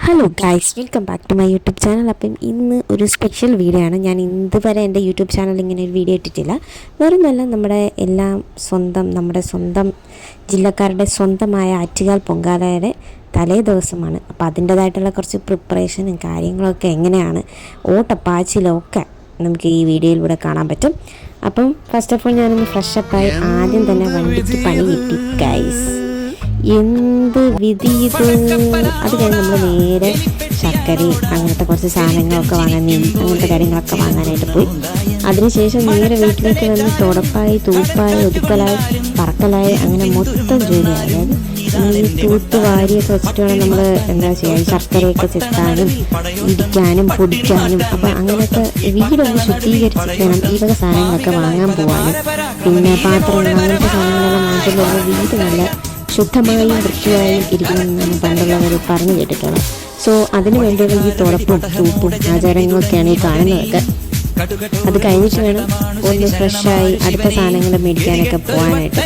Hello guys, welcome back to my YouTube channel. അപ്പം ഇന്ന് ഒരു സ്പെഷ്യൽ വീഡിയോ ആണ്. ഞാൻ ഇതുവരെ എൻ്റെ യൂട്യൂബ് ചാനൽ ഇങ്ങനെ ഒരു വീഡിയോ ഇട്ടിട്ടില്ല. വേറൊന്നുമല്ല, നമ്മുടെ സ്വന്തം ജില്ലക്കാരുടെ സ്വന്തമായ ആറ്റുകാൽ പൊങ്കാലയുടെ തലേ ദിവസമാണ്. അപ്പോൾ അതിൻ്റേതായിട്ടുള്ള കുറച്ച് പ്രിപ്പറേഷനും കാര്യങ്ങളൊക്കെ എങ്ങനെയാണ് ഓട്ടപ്പാച്ചിലൊക്കെ നമുക്ക് ഈ വീഡിയോയിലൂടെ കാണാൻ പറ്റും. അപ്പം ഫസ്റ്റ് ഓഫ് ഓൾ ഞാനൊന്ന് ഫ്രഷപ്പായി ആദ്യം തന്നെ വണ്ടിക്ക് പണി കിട്ടി ഗൈസ്. എന്ത് വിധി ഇത്! അത് കഴിഞ്ഞ് നമ്മൾ നേരെ ശർക്കരയും അങ്ങനത്തെ കുറച്ച് സാധനങ്ങളൊക്കെ വാങ്ങാൻ, അങ്ങനത്തെ കാര്യങ്ങളൊക്കെ വാങ്ങാനായിട്ട് പോയി. അതിനുശേഷം നേരെ വീട്ടിലേക്ക് വന്ന് തുടപ്പായി, തൂപ്പായി, ഒതുക്കലായി, പറക്കലായി, അങ്ങനെ മൊത്തം ജോലിയായി. അതായത് ഈ തൂത്ത് വാരിയൊക്കെ വെച്ചിട്ട് വേണം നമ്മൾ എന്താ ചെയ്യുക, ശർക്കരയൊക്കെ ചെത്താനും ഇടിക്കാനും പൊടിക്കാനും. അപ്പം അങ്ങനത്തെ വീടൊന്ന് ശുദ്ധീകരിച്ചിട്ട് വേണം ഈ വക സാധനങ്ങളൊക്കെ വാങ്ങാൻ പോകാനും. പിന്നെ പാത്രങ്ങൾ അങ്ങനത്തെ സാധനങ്ങളെല്ലാം വാങ്ങിക്കുമ്പോൾ വീട് നല്ല ശുദ്ധമായും വൃത്തിയായും ഇരിക്കണമെന്നാണ് പണ്ടുള്ളവർ പറഞ്ഞു കേട്ടിട്ടുള്ളത്. സോ അതിനു വേണ്ടിയുള്ള ഈ തുടപ്പും തൂപ്പും ആചാരങ്ങളൊക്കെയാണ് ഈ കാണുന്നതൊക്കെ. അത് കഴിഞ്ഞിട്ട് വേണം ഒന്ന് ഫ്രഷായി അടുത്ത സാധനങ്ങൾ മേടിക്കാനൊക്കെ പോകാനായിട്ട്.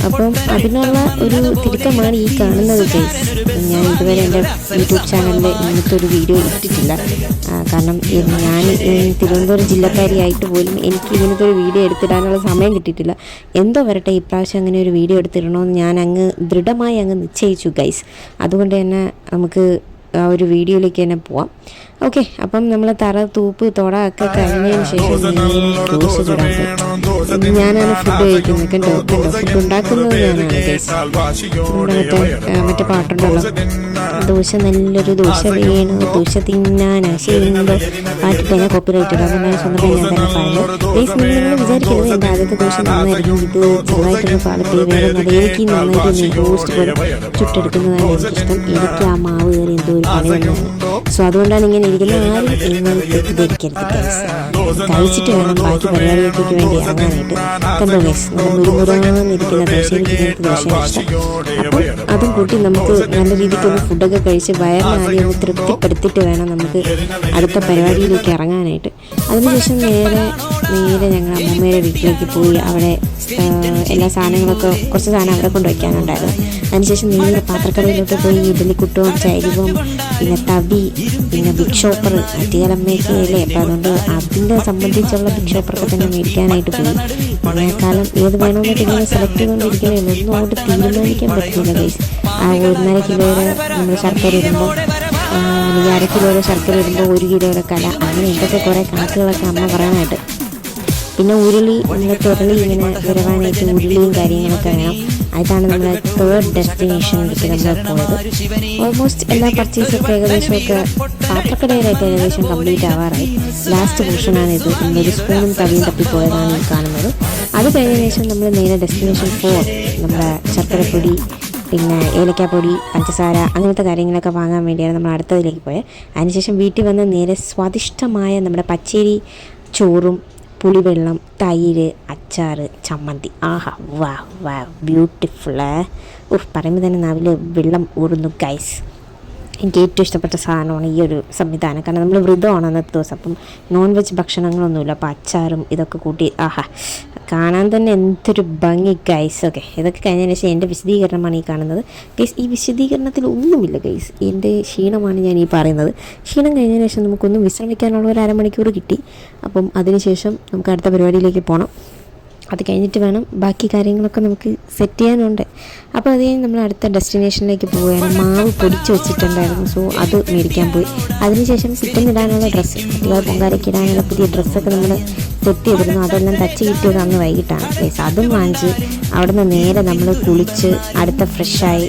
അപ്പം അതിനുള്ള ഒരു തിരുക്കമാണ് ഈ കാണുന്നത് ഗൈസ്. ഞാൻ ഇതുവരെ എൻ്റെ യൂട്യൂബ് ചാനലിൽ ഇങ്ങനത്തെ ഒരു വീഡിയോ ഇട്ടിട്ടില്ല. കാരണം ഞാൻ തിരുവനന്തപുരം ജില്ലക്കാരിയായിട്ട് പോലും എനിക്ക് ഇങ്ങനത്തെ ഒരു വീഡിയോ എടുത്തിടാനുള്ള സമയം കിട്ടിയിട്ടില്ല. എന്തോ വരട്ടെ, ഇപ്രാവശ്യം അങ്ങനെ ഒരു വീഡിയോ എടുത്തിടണമെന്ന് ഞാൻ ദൃഢമായി നിശ്ചയിച്ചു ഗൈസ്. അതുകൊണ്ട് തന്നെ നമുക്ക് ആ ഒരു വീഡിയോയിലേക്ക് തന്നെ പോവാം. ഓക്കെ, അപ്പം നമ്മൾ തറ തൂപ്പ് തൊട ഒക്കെ കഴിഞ്ഞതിന് ശേഷം ദോശ ചുടാൻ പോയി. ഞാനാണ് ഫുഡ് കഴിക്കുന്നത്. കണ്ടോ ഫുഡ് ഉണ്ടാക്കുന്നത് ഞാനാണ് ഗൈസ്. മറ്റേ പാട്ടുണ്ടല്ലോ, ദോശ നല്ലൊരു ദോശ വേണോ, ദോശ തിന്നാൻ ആശയുണ്ടോ, പാട്ടിട്ട് തന്നെ കോപ്പിറൈറ്റ് ഇടും. അതുകൊണ്ടാണ് സ്വന്തം ഞാൻ തന്നെ പറയുന്നത് ഗൈസ്. നിങ്ങൾ വിചാരിക്കരുത് എൻ്റെ ആദ്യത്തെ ദോശ നന്നായിരിക്കും, ഇത് ചെറുതായിട്ടൊന്ന് പാളത്തിൽ വേണം. എനിക്ക് നന്നായിട്ട് റോസ്റ്റ് പോലെ ചുട്ടെടുക്കുന്നതാണ് എനിക്കിഷ്ടം. എനിക്ക് ആ മാവ് കയറി എന്തോ ഒരു പണി തന്നെയാണ്. സോ അതുകൊണ്ടാണ് ഇങ്ങനെ ഇരിക്കുന്നത്. ആരും നിങ്ങൾ തെറ്റിദ്ധരിക്കരുത് ഗൈസ്. കഴിച്ചിട്ട് വേണം ബാക്കി പരിപാടികൾക്ക് വേണ്ടി ഇറങ്ങാനായിട്ട്. കണ്ടോ ഗൈസ്, നമ്മൾ മുരുമുറാന്നിരിക്കുന്ന ദോശ, എനിക്ക് ഇങ്ങനത്തെ ദോശയാണ് ഇഷ്ടം. അപ്പം അതും കൂട്ടി നമുക്ക് നല്ല രീതിക്കൊന്ന് ഫുഡൊക്കെ കഴിച്ച് വയറിനാദ്യം ഒന്ന് തൃപ്തിപ്പെടുത്തിയിട്ട് വേണം നമുക്ക് അടുത്ത പരിപാടിയിലേക്ക് ഇറങ്ങാനായിട്ട്. അതിനുശേഷം നേരെ ഞങ്ങൾ അമ്മമ്മയുടെ വീട്ടിലേക്ക് പോയി. അവിടെ എല്ലാ സാധനങ്ങളൊക്കെ കുറച്ച് സാധനം അവിടെ കൊണ്ട് വയ്ക്കാനുണ്ടായിരുന്നു. അതിനുശേഷം നേരെ പാത്രക്കടയിലൊക്കെ പോയി ഇഡ്ഡലിക്കുട്ടവും ചരിവും പിന്നെ തവി പിന്നെ ബിഗ് ഷോപ്പർ ആറ്റുകാലമ്മയ്ക്ക് അല്ലേ. അപ്പം അതുകൊണ്ട് അതിൻ്റെ സംബന്ധിച്ചുള്ള ബിഗ് ഷോപ്പറൊക്കെ തന്നെ മേടിക്കാനായിട്ട് പോയി. മഴക്കാലം ഏത് വേണമെന്നൊക്കെ ഇങ്ങനെ സെലക്ട് ചെയ്തുകൊണ്ടിരിക്കണേ, ഒന്നും അങ്ങോട്ട് തീരുമാനിക്കാൻ പറ്റുന്നില്ല ഗൈസ്. ആ 1.5 കിലോയുടെ നമ്മൾ ശർക്കര ഇടുമ്പോൾ, അല്ലെങ്കിൽ 1/2 കിലോയുടെ ശർക്കര ഇടുമ്പോൾ 1 കിലോയുടെ കല, അങ്ങനെ എന്തൊക്കെ കുറേ കണക്കുകളൊക്കെ അമ്മ പറയാനായിട്ട്. പിന്നെ ഉരുളി, നമ്മുടെ തുരളി ഇങ്ങനെ വരവാനായിട്ട് ഉരുളിയും കാര്യങ്ങളൊക്കെ വേണം. അതാണ് നമ്മുടെ 3rd ഡെസ്റ്റിനേഷനിലേക്ക് നമ്മൾ പോയത്. ഓൾമോസ്റ്റ് എല്ലാ പർച്ചേസൊക്കെ ഏകദേശമൊക്കെ പാത്രക്കടയിലായിട്ട് ഏകദേശം കംപ്ലീറ്റ് ആവാറായി. ലാസ്റ്റ് പോർഷനാണ് ഇത്. നമ്മളൊരു സ്പൂണും തവിയും തപ്പിപ്പോയതാണ് ഈ കാണുന്നത്. അത് കഴിഞ്ഞ ശേഷം നമ്മൾ നേരെ ഡെസ്റ്റിനേഷൻ 4 നമ്മുടെ ശർക്കരപ്പൊടി പിന്നെ ഏലക്കാപ്പൊടി, പഞ്ചസാര അങ്ങനത്തെ കാര്യങ്ങളൊക്കെ വാങ്ങാൻ വേണ്ടിയാണ് നമ്മൾ അടുത്തതിലേക്ക് പോയത്. അതിനുശേഷം വീട്ടിൽ വന്ന് നേരെ സ്വാദിഷ്ടമായ നമ്മുടെ പച്ചരി ചോറും പുളിവെള്ളം, തൈര്, അച്ചാർ, ചമ്മന്തി. ആഹാ, വാ വാ ബ്യൂട്ടിഫുള്ള്. പറയുമ്പോൾ തന്നെ നാവിൽ വെള്ളം ഊറുന്നു ഗൈസ്. എനിക്ക് ഏറ്റവും ഇഷ്ടപ്പെട്ട സാധനമാണ് ഈ ഒരു സംവിധാനം. കാരണം നമ്മൾ വ്രതമാണ് അന്നത്തെ ദിവസം. അപ്പം നോൺ വെജ് ഭക്ഷണങ്ങളൊന്നുമില്ല. അപ്പോൾ അച്ചാറും ഇതൊക്കെ കൂട്ടി ആഹാ, കാണാൻ തന്നെ എന്തൊരു ഭംഗി ഗൈസ്. ഓക്കെ, ഇതൊക്കെ കഴിഞ്ഞതിന് ശേഷം എൻ്റെ വിശദീകരണമാണ് ഈ കാണുന്നത് ഗൈസ്. ഈ വിശദീകരണത്തിൽ ഒന്നുമില്ല ഗൈസ്, എൻ്റെ ക്ഷീണമാണ് ഞാൻ ഈ പറയുന്നത്. ക്ഷീണം കഴിഞ്ഞതിന് ശേഷം നമുക്കൊന്ന് വിശ്രമിക്കാനുള്ള ഒരു 1/2 മണിക്കൂർ കിട്ടി. അപ്പം അതിനുശേഷം നമുക്ക് അടുത്ത പരിപാടിയിലേക്ക് പോകണം. അത് കഴിഞ്ഞിട്ട് വേണം ബാക്കി കാര്യങ്ങളൊക്കെ നമുക്ക് സെറ്റ് ചെയ്യാനുണ്ട്. അപ്പോൾ അത് കഴിഞ്ഞ് നമ്മൾ അടുത്ത ഡെസ്റ്റിനേഷനിലേക്ക് പോവുകയാണ്. മാവ് പൊടിച്ച് വെച്ചിട്ടുണ്ടായിരുന്നു, സോ അത് മേടിക്കാൻ പോയി. അതിനുശേഷം സിറ്റന്നിടാനുള്ള ഡ്രസ്സ്, പൊങ്കാലയ്ക്ക് ഇടാനുള്ള പുതിയ ഡ്രസ്സൊക്കെ നമ്മൾ സെറ്റ് ചെയ്തിരുന്നു. അതെല്ലാം തച്ച് കിട്ടിയത് അന്ന് വൈകിട്ടാണ് പ്ലേസ്. അതും വാങ്ങിച്ച് അവിടെ നിന്ന് നേരെ നമ്മൾ കുളിച്ച് അടുത്ത ഫ്രഷായി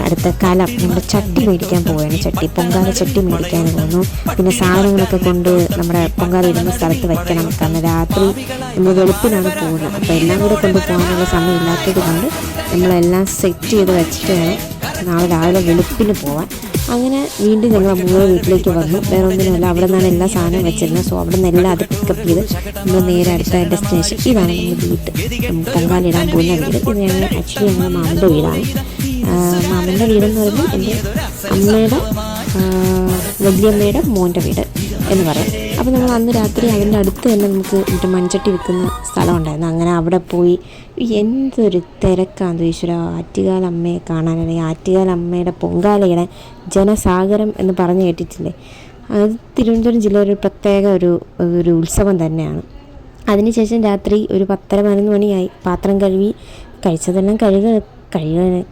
അടുത്ത കലം നമ്മുടെ ചട്ടി മേടിക്കാൻ പോവുകയാണ്. പൊങ്കാല ചട്ടി മേടിക്കാൻ പോകുന്നു. പിന്നെ സാധനങ്ങളൊക്കെ കൊണ്ട് നമ്മുടെ പൊങ്കാല ഇടുന്ന സ്ഥലത്ത് വയ്ക്കണം. കാരണം രാത്രി നമ്മൾ വെളുപ്പിനാണ് പോകുന്നത്. അപ്പോൾ എല്ലാം കൂടെ കൊണ്ടുപോകാനുള്ള സമയം ഇല്ലാത്തത് കൊണ്ട് നമ്മളെല്ലാം സെറ്റ് ചെയ്ത് വെച്ചിട്ട് വേണം നാളെ രാവിലെ വെളുപ്പിന് പോകാൻ. അങ്ങനെ വീണ്ടും ഞങ്ങൾ അമ്മയുടെ വീട്ടിലേക്ക് വന്നു. വേറെ ഒന്നിനുമല്ല, അവിടെ നിന്നാണ് എല്ലാ സാധനവും വെച്ചിരുന്നത്. സോ അവിടെ നിന്നെല്ലാം അത് പിക്കപ്പ് ചെയ്ത് നമ്മൾ നേരെ അടുത്ത ഡെസ്റ്റിനേഷൻ. ഇതാണ് നമ്മുടെ വീട്, പൊങ്കാലിടാൻ പോകുന്ന വീട്. ഇത് ഞങ്ങളുടെ മാമൻ്റെ വീടാണ്. മാമൻ്റെ വീടെന്ന് പറയുമ്പോൾ എൻ്റെ അമ്മയുടെ വലിയമ്മയുടെ മോൻ്റെ വീട് എന്ന് പറയും. അപ്പോൾ നമ്മൾ അന്ന് രാത്രി അതിൻ്റെ അടുത്ത് തന്നെ നമുക്ക് മറ്റേ മൺചട്ടി വിൽക്കുന്ന സ്ഥലം ഉണ്ടായിരുന്നു. അങ്ങനെ അവിടെ പോയി എന്തൊരു തിരക്കാണ് ഈശ്വര. ആറ്റുകാലമ്മയെ കാണാനാണെങ്കിൽ ആറ്റുകാലമ്മയുടെ പൊങ്കാലയുടെ ജനസാഗരം എന്ന് പറഞ്ഞു കേട്ടിട്ടില്ലേ? അത് തിരുവനന്തപുരം ജില്ലയിൽ ഒരു പ്രത്യേക ഒരു ഉത്സവം തന്നെയാണ്. അതിനുശേഷം രാത്രി ഒരു 10:30-11 മണിയായി. പാത്രം കഴുകി കഴിച്ചതെല്ലാം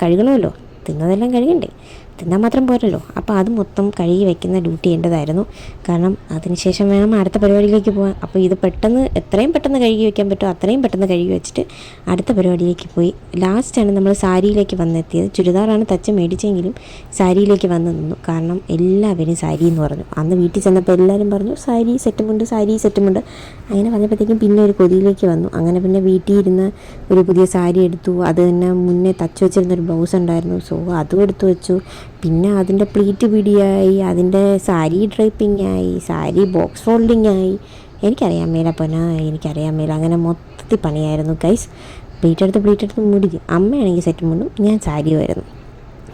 കഴുകണമല്ലോ, തിന്നതെല്ലാം കഴുകണ്ടേ, തിന്നാൻ മാത്രം പോരല്ലോ. അപ്പോൾ അത് മൊത്തം കഴുകി വയ്ക്കുന്ന ഡ്യൂട്ടി എൻ്റെതായിരുന്നു. കാരണം അതിനുശേഷം വേണം അടുത്ത പരിപാടിയിലേക്ക് പോകാൻ. അപ്പോൾ ഇത് എത്രയും പെട്ടെന്ന് കഴുകി വയ്ക്കാൻ പറ്റുമോ അത്രയും പെട്ടെന്ന് കഴുകി വെച്ചിട്ട് അടുത്ത പരിപാടിയിലേക്ക് പോയി. ലാസ്റ്റാണ് നമ്മൾ സാരിയിലേക്ക് വന്നെത്തിയത്. ചുരിദാറാണ് തച്ച് മേടിച്ചെങ്കിലും സാരിയിലേക്ക് വന്ന് നിന്നു. കാരണം എല്ലാവരും സാരി എന്ന് പറഞ്ഞു. അന്ന് വീട്ടിൽ ചെന്നപ്പോൾ എല്ലാവരും പറഞ്ഞു സാരി സെറ്റുമുണ്ട്, സാരി സെറ്റുമുണ്ട്. അങ്ങനെ പറഞ്ഞപ്പോഴത്തേക്കും പിന്നെ ഒരു കൊതിയിലേക്ക് വന്നു. അങ്ങനെ പിന്നെ വീട്ടിൽ ഇരുന്ന് ഒരു പുതിയ സാരി എടുത്തു. അത് തന്നെ മുന്നേ തച്ച് വെച്ചിരുന്നൊരു ബ്ലൗസ് ഉണ്ടായിരുന്നു. സോ അതും എടുത്തു വെച്ചു. പിന്നെ അതിൻ്റെ പ്ലീറ്റ് പിടിയായി, അതിൻ്റെ സാരി ഡ്രൈപ്പിംഗ് ആയി, സാരി ബോക്സ് ഫോൾഡിങ് ആയി. എനിക്കറിയാൻ മേല എനിക്കറിയാൻ മേല. അങ്ങനെ മൊത്തത്തിൽ പണിയായിരുന്നു ഗൈസ്. പ്ലീറ്റ് എടുത്ത് മുടിക്കും. അമ്മയാണെങ്കിൽ സെറ്റ് മുണ്ടും, ഞാൻ സാരിയുമായിരുന്നു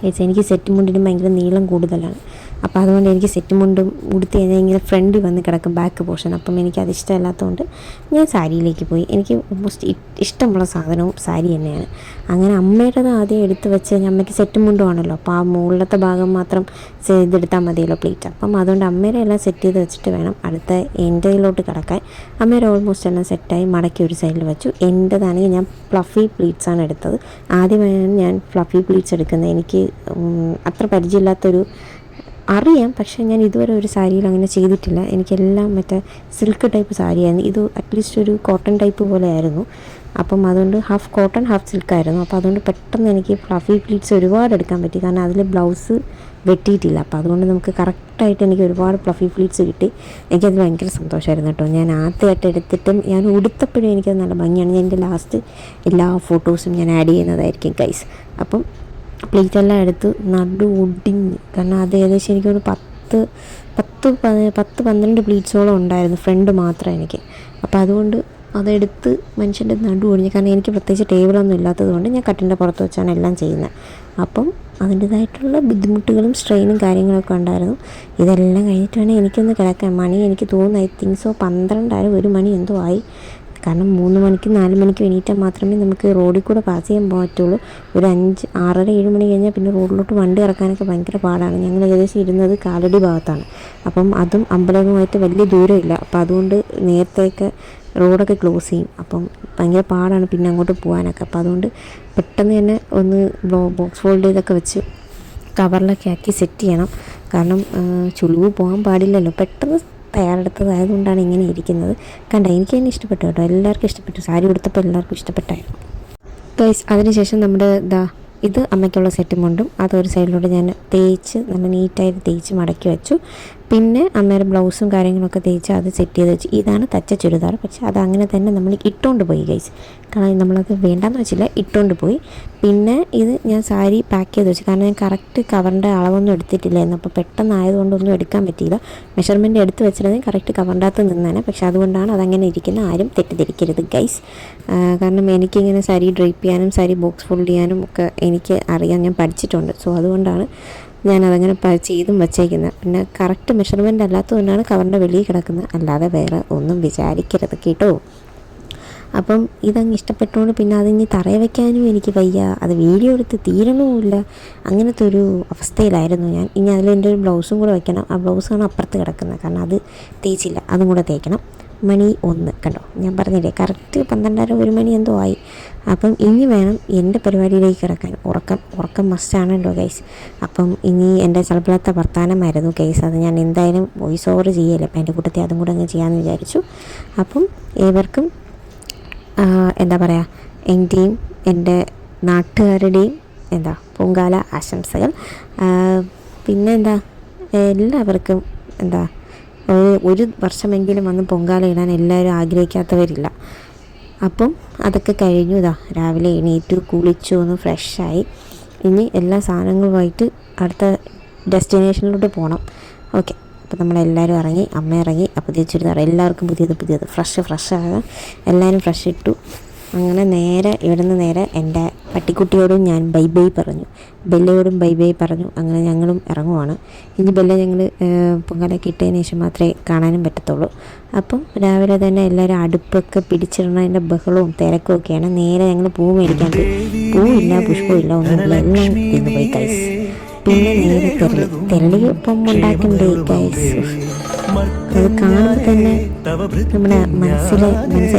ഗൈസ്. എനിക്ക് സെറ്റ് മുണ്ടിനും ഭയങ്കര നീളം കൂടുതലാണ്. അപ്പോൾ അതുകൊണ്ട് എനിക്ക് സെറ്റ് മുണ്ടും ഉടുത്ത് കഴിഞ്ഞാൽ ഇങ്ങനെ ഫ്രണ്ടിൽ വന്ന് കിടക്കും ബാക്ക് പോർഷൻ. അപ്പം എനിക്കത് ഇഷ്ടമല്ലാത്തതുകൊണ്ട് ഞാൻ സാരിയിലേക്ക് പോയി. എനിക്ക് ഓൾമോസ്റ്റ് ഇഷ്ടമുള്ള സാധനവും സാരി തന്നെയാണ്. അങ്ങനെ അമ്മയുടേത് ആദ്യം എടുത്ത് വെച്ച് കഴിഞ്ഞാൽ അമ്മയ്ക്ക് സെറ്റ് മുണ്ടും ആണല്ലോ. അപ്പോൾ ആ മുകളിലത്തെ ഭാഗം മാത്രം ഇതെടുത്താൽ മതിയല്ലോ പ്ലേറ്റ്. അപ്പം അതുകൊണ്ട് അമ്മയുടെ എല്ലാം സെറ്റ് ചെയ്ത് വെച്ചിട്ട് വേണം അടുത്ത എൻ്റെയിലോട്ട് കിടക്കാൻ. അമ്മയുടെ ഓൾമോസ്റ്റ് എല്ലാം സെറ്റായി മടക്കി ഒരു സൈഡിൽ വെച്ചു. എൻ്റെതാണെങ്കിൽ ഞാൻ ഫ്ലഫി പ്ലീറ്റ്സാണ് എടുത്തത്. ആദ്യമായാണ് ഞാൻ ഫ്ലഫി പ്ലീറ്റ്സ് എടുക്കുന്നത്. എനിക്ക് അത്ര പരിചയമില്ലാത്തൊരു അറിയാം, പക്ഷേ ഞാൻ ഇതുവരെ ഒരു സാരിയിൽ അങ്ങനെ ചെയ്തിട്ടില്ല. എനിക്കെല്ലാം മറ്റേ സിൽക്ക് ടൈപ്പ് സാരിയായിരുന്നു. ഇത് അറ്റ്ലീസ്റ്റ് ഒരു കോട്ടൺ ടൈപ്പ് പോലെ ആയിരുന്നു. അപ്പം അതുകൊണ്ട് ഹാഫ് കോട്ടൺ ഹാഫ് സിൽക്കായിരുന്നു. അപ്പോൾ അതുകൊണ്ട് പെട്ടെന്ന് എനിക്ക് ഫ്ലഫി പ്ലീറ്റ്സ് ഒരുപാട് എടുക്കാൻ പറ്റി. കാരണം അതിൽ ബ്ലൗസ് വെട്ടിയിട്ടില്ല. അപ്പോൾ അതുകൊണ്ട് നമുക്ക് കറക്റ്റായിട്ട് എനിക്ക് ഒരുപാട് ഫ്ലഫി പ്ലീറ്റ്സ് കിട്ടി. എനിക്കത് ഭയങ്കര സന്തോഷമായിരുന്നു കേട്ടോ. ഞാൻ ആദ്യമായിട്ട് എടുത്തിട്ടും ഞാൻ ഉടുത്തപ്പോഴും എനിക്കത് നല്ല ഭംഗിയാണ്. ഞാൻ എൻ്റെ ലാസ്റ്റ് എല്ലാ ഫോട്ടോസും ഞാൻ ആഡ് ചെയ്യുന്നതായിരിക്കും ഗൈസ്. അപ്പം പ്ലേറ്റെല്ലാം എടുത്ത് നടു ഒടിഞ്ഞ്. കാരണം അത് ഏകദേശം എനിക്കൊരു 10-12 പ്ലീറ്റ്സോളം ഉണ്ടായിരുന്നു, ഫ്രണ്ട് മാത്രം എനിക്ക്. അപ്പോൾ അതുകൊണ്ട് അതെടുത്ത് മനുഷ്യൻ്റെ നടു ഒടിഞ്ഞു. കാരണം എനിക്ക് പ്രത്യേകിച്ച് ടേബിളൊന്നും ഇല്ലാത്തത് കൊണ്ട് ഞാൻ കട്ടിൻ്റെ പുറത്ത് വെച്ചാണ് എല്ലാം ചെയ്യുന്നത്. അപ്പം അതിൻ്റേതായിട്ടുള്ള ബുദ്ധിമുട്ടുകളും സ്ട്രെയിനും കാര്യങ്ങളൊക്കെ ഉണ്ടായിരുന്നു. ഇതെല്ലാം കഴിഞ്ഞിട്ട് വേണം എനിക്കൊന്ന് കിടക്കാൻ. മണി എനിക്ക് തോന്നുന്നു ഐ തിങ്ക് സോ 12 1 മണി എന്തോ ആയി. കാരണം 3 മണിക്കും 4 മണിക്കും എണീറ്റാൽ മാത്രമേ നമുക്ക് റോഡിൽ കൂടെ പാസ് ചെയ്യാൻ പറ്റുള്ളൂ. ഒരു 5, 6:30, 7 മണി കഴിഞ്ഞാൽ പിന്നെ റോഡിലോട്ട് വണ്ടി ഇറക്കാനൊക്കെ ഭയങ്കര പാടാണ്. ഞങ്ങൾ ഏകദേശം ഇരുന്നത് കാലടി ഭാഗത്താണ്. അപ്പം അതും അമ്പലവുമായിട്ട് വലിയ ദൂരമില്ല. അപ്പോൾ അതുകൊണ്ട് നേരത്തെയൊക്കെ റോഡൊക്കെ ക്ലോസ് ചെയ്യും. അപ്പം ഭയങ്കര പാടാണ് പിന്നെ അങ്ങോട്ട് പോകാനൊക്കെ. അപ്പോൾ അതുകൊണ്ട് പെട്ടെന്ന് തന്നെ ഒന്ന് ബോക്സ് ഫോൾഡ് ചെയ്തൊക്കെ വെച്ച് കവറിലൊക്കെ ആക്കി സെറ്റ് ചെയ്യണം. കാരണം ചുളിവ് പോകാൻ പാടില്ലല്ലോ. പെട്ടെന്ന് തയ്യാറെടുത്തതായതുകൊണ്ടാണ് ഇങ്ങനെ ഇരിക്കുന്നത്. എനിക്ക് തന്നെ ഇഷ്ടപ്പെട്ടു കേട്ടോ. എല്ലാവർക്കും ഇഷ്ടപ്പെട്ടു. സാരി ഉടുത്തപ്പോൾ എല്ലാവർക്കും ഇഷ്ടപ്പെട്ടായിരുന്നു ഗൈസ്. അതിനുശേഷം നമ്മുടെ ഇത് അമ്മയ്ക്കുള്ള സെറ്റും കൊണ്ടും അതൊരു സൈഡിലോട്ട് ഞാൻ തേച്ച് നല്ല നീറ്റായിട്ട് തേച്ച് മടക്കി വെച്ചു. പിന്നെ അമ്മയുടെ ബ്ലൗസും കാര്യങ്ങളൊക്കെ തേച്ച് അത് സെറ്റ് ചെയ്ത് വെച്ചു. ഇതാണ് തച്ച ചുരിദാർ. പക്ഷേ അത് അങ്ങനെ തന്നെ നമ്മൾ ഇട്ടുകൊണ്ട് പോയി ഗൈസ്. കാരണം നമ്മളത് വേണ്ടാന്ന് വെച്ചില്ല, ഇട്ടുകൊണ്ട് പോയി. പിന്നെ ഇത് ഞാൻ സാരി പാക്ക് ചെയ്ത് വെച്ചു. കാരണം ഞാൻ കറക്റ്റ് കവറിൻ്റെ അളവൊന്നും എടുത്തിട്ടില്ലായിരുന്നു. അപ്പോൾ പെട്ടെന്നായതുകൊണ്ടൊന്നും എടുക്കാൻ പറ്റിയില്ല. മെഷർമെൻറ്റ് എടുത്ത് വെച്ചിരുന്നെങ്കിൽ കറക്റ്റ് കവറിൻ്റെ അകത്ത് നിന്നേനെ. പക്ഷേ അതുകൊണ്ടാണ് അതങ്ങനെ ഇരിക്കുന്നത്. ആരും തെറ്റിദ്ധരിക്കരുത് ഗൈസ്. കാരണം എനിക്കിങ്ങനെ സാരി ഡ്രൈപ്പ് ചെയ്യാനും സാരി ബോക്സ് ഫോൾഡ് ചെയ്യാനും ഒക്കെ എനിക്ക് അറിയാം, ഞാൻ പഠിച്ചിട്ടുണ്ട്. സോ അതുകൊണ്ടാണ് ഞാനതങ്ങനെ ചെയ്തും വച്ചേക്കുന്നത്. പിന്നെ കറക്റ്റ് മെഷർമെൻ്റ് അല്ലാത്തതുകൊണ്ടാണ് കവറിൻ്റെ വെളിയിൽ കിടക്കുന്നത്. അല്ലാതെ വേറെ ഒന്നും വിചാരിക്കരുത് കേട്ടോ. അപ്പം ഇതങ്ങ് ഇഷ്ടപ്പെട്ടുകൊണ്ട് പിന്നെ അതിനി തറയിൽ വയ്ക്കാനും എനിക്ക് വയ്യ, അത് വീഡിയോ എടുത്ത് തീരണവുമില്ല. അങ്ങനത്തെ ഒരു അവസ്ഥയിലായിരുന്നു ഞാൻ. ഇനി അതിലെൻ്റെ ഒരു ബ്ലൗസും കൂടെ വയ്ക്കണം. ആ ബ്ലൗസാണ് അപ്പുറത്ത് കിടക്കുന്നത്. കാരണം അത് തേച്ചില്ല, അതും കൂടെ തേക്കണം. മണി 1 കണ്ടോ, ഞാൻ പറഞ്ഞില്ലേ കറക്റ്റ് 12:30 1 മണി എന്തോ ആയി. അപ്പം ഇനി വേണം എൻ്റെ പരിപാടിയിലേക്ക് കിടക്കാൻ. ഉറക്കം മസ്റ്റാണല്ലോ ഗൈസ്. അപ്പം ഇനി എൻ്റെ ചിലപ്പോഴത്തെ വർത്താനമായിരുന്നു ഗൈസ്. അത് ഞാൻ എന്തായാലും വോയിസ് ഓവർ ചെയ്യല്ലേ. അപ്പം എൻ്റെ കൂട്ടത്തിൽ അതും കൂടെ അങ്ങ് ചെയ്യാമെന്ന് വിചാരിച്ചു. അപ്പം ഏവർക്കും എന്താ പറയുക, എൻ്റെയും എൻ്റെ നാട്ടുകാരുടെയും പൊങ്കാല ആശംസകൾ. പിന്നെ എല്ലാവർക്കും ഒരു വർഷമെങ്കിലും വന്ന് പൊങ്കാല ഇടാൻ എല്ലാവരും ആഗ്രഹിക്കാത്തവരില്ല. അപ്പം അതൊക്കെ കഴിഞ്ഞു. രാവിലെ എണീറ്റു, കുളിച്ചു, ഒന്ന് ഫ്രഷായി. ഇനി എല്ലാ സാധനങ്ങളുമായിട്ട് അടുത്ത ഡെസ്റ്റിനേഷനിലോട്ട് പോകണം. ഓക്കെ, അപ്പോൾ നമ്മളെല്ലാവരും ഇറങ്ങി, അമ്മ ഇറങ്ങി. പുതിയ ചുരിദാർ എല്ലാവർക്കും പുതിയത് ഫ്രഷ് ആകാൻ എല്ലാവരും ഫ്രഷ് ഇട്ടു. അങ്ങനെ നേരെ ഇവിടുന്ന് നേരെ എൻ്റെ പട്ടിക്കുട്ടിയോടും ഞാൻ ബൈ ബൈ പറഞ്ഞു, ബെല്ലയോടും ബൈ ബൈ പറഞ്ഞു. അങ്ങനെ ഞങ്ങളും ഇറങ്ങുവാണ്. ഇനി ബെല്ല ഞങ്ങൾ പൊങ്കാലൊക്കെ ഇട്ടതിന് ശേഷം മാത്രമേ കാണാനും പറ്റത്തുള്ളൂ. അപ്പം രാവിലെ തന്നെ എല്ലാവരും അടുപ്പൊക്കെ പിടിച്ചിടുന്നതിൻ്റെ ബഹളവും തിരക്കും ഒക്കെയാണ്. നേരെ ഞങ്ങൾ പൂ മേടിക്കാൻ പോയി. പൂവില്ല, പുഷ്പമില്ല, ഒന്നുമില്ല, എല്ലാം തിന്നു പോയി ഗൈസ്. പിന്നെ നേരെ തെരളി ഇപ്പം ഉണ്ടാക്കണ്ടേ ഗൈസ്. അത് കാണുമ്പോൾ തന്നെ നമ്മുടെ മനസ്സിൽ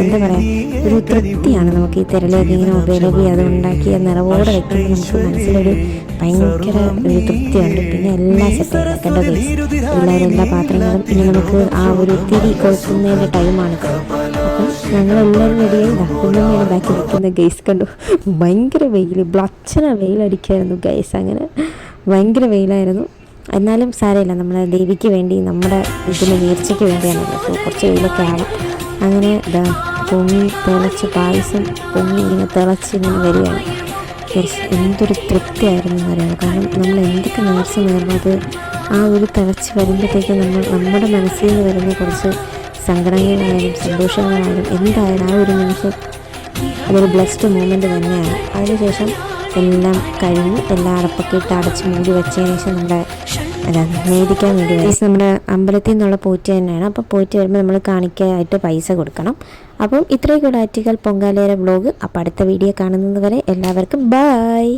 എന്താ പറയുക, ഒരു തൃപ്തിയാണ്. നമുക്ക് ഈ തിരളിയൊക്കെ ഇങ്ങനെ വിലകി അത് ഉണ്ടാക്കി നിറവോടെ വെക്കുമ്പോൾ നമുക്ക് മനസ്സിലൊരു ഭയങ്കര ഒരു തൃപ്തിയുണ്ട്. പിന്നെ എല്ലാം സെറ്റ് ആക്കേണ്ട ഗൈസ്, എല്ലാ പാത്രങ്ങളും. ഇനി നമുക്ക് ആ ഒരു തിരി കൊളുത്തുന്നതിൻ്റെ ടൈമാണ്. അപ്പം ഞങ്ങളെല്ലാവരും റെഡിയായി കുഞ്ഞമ്മയാണ് ബാക്കി വെക്കുന്ന ഗൈസ്. കണ്ടു, ഭയങ്കര വെയിൽ, ബ്ലച്ചന വെയിലടിക്കായിരുന്നു ഗൈസ്. അങ്ങനെ ഭയങ്കര വെയിലായിരുന്നു. എന്നാലും സാരമില്ല, നമ്മുടെ ദേവിക്ക് വേണ്ടി, നമ്മുടെ ഇതിന് നേർച്ചയ്ക്ക് വേണ്ടിയാണല്ലോ. സോ കുറച്ച് വെയിലൊക്കെ ആവാം. അങ്ങനെ പൊങ്ങി തിളച്ച് പായസം പൊങ്ങി ഇങ്ങനെ തിളച്ച് ഇങ്ങനെ വരികയാണ്. എന്തൊരു തൃപ്തിയായിരുന്നു എന്ന് പറയുന്നത്. കാരണം നമ്മൾ എന്തൊക്കെ നേർച്ച നേർന്നത് ആ ഒരു തിളച്ച് വരുമ്പോഴത്തേക്ക് നമ്മുടെ മനസ്സിൽ നിന്ന് വരുന്ന കുറച്ച് സങ്കടങ്ങളായാലും സന്തോഷങ്ങളായാലും എന്തായാലും ആ ഒരു നിമിഷം അതൊരു ബ്ലെസ്ഡ് മൂമെൻറ്റ് തന്നെയാണ്. അതിനുശേഷം എല്ലാം കഴിഞ്ഞ് എല്ലാ അടപ്പൊക്കെ ഇട്ട് അടച്ച് മൂടി വെച്ചതിന് ശേഷം നമ്മുടെ നേദിക്കാൻ വേണ്ടി നമ്മുടെ അമ്പലത്തിൽ നിന്നുള്ള പോറ്റ് തന്നെയാണ്. അപ്പോൾ പോറ്റ് വരുമ്പോൾ നമ്മൾ കാണിക്കാനായിട്ട് പൈസ കൊടുക്കണം. അപ്പം ഇത്രയും കൂടെ ആറ്റുകാൽ പൊങ്കാലയുടെ വ്ളോഗ്. അപ്പോൾ അടുത്ത വീഡിയോ കാണുന്നത് വരെ എല്ലാവർക്കും ബൈ.